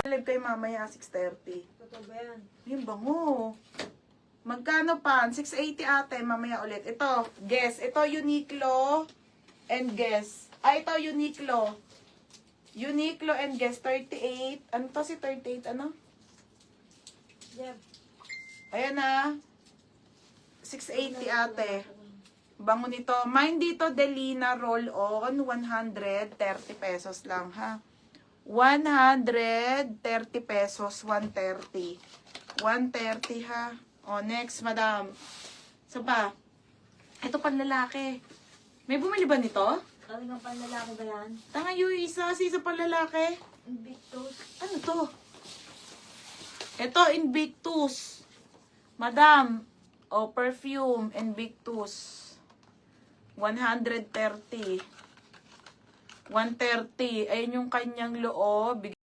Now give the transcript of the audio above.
Live kayo mamaya, 6:30. Totoo ba yan? Yung bango. Magkano pa? 680 ate, mamaya ulit. Ito, guess. Ito, Uniqlo and guess. Ito, Uniqlo. Uniqlo and guess, 38. Ano to si 38? Ano? Jeff. Ayan na. 680 ate. Bango nito. Mine dito, Delina roll-on. 130 pesos lang, ha? 130 pesos. 130. 130, ha? O, next, madam. Isa pa. Ito panlalaki. May bumili ba nito? Talagang panlalaki ba yan? Tanga yung isa. Si isa panlalaki. Invictus. Ano to? Ito, Invictus. Madam. O, perfume. Invictus. 130. 130. Ayun yung kanyang loob.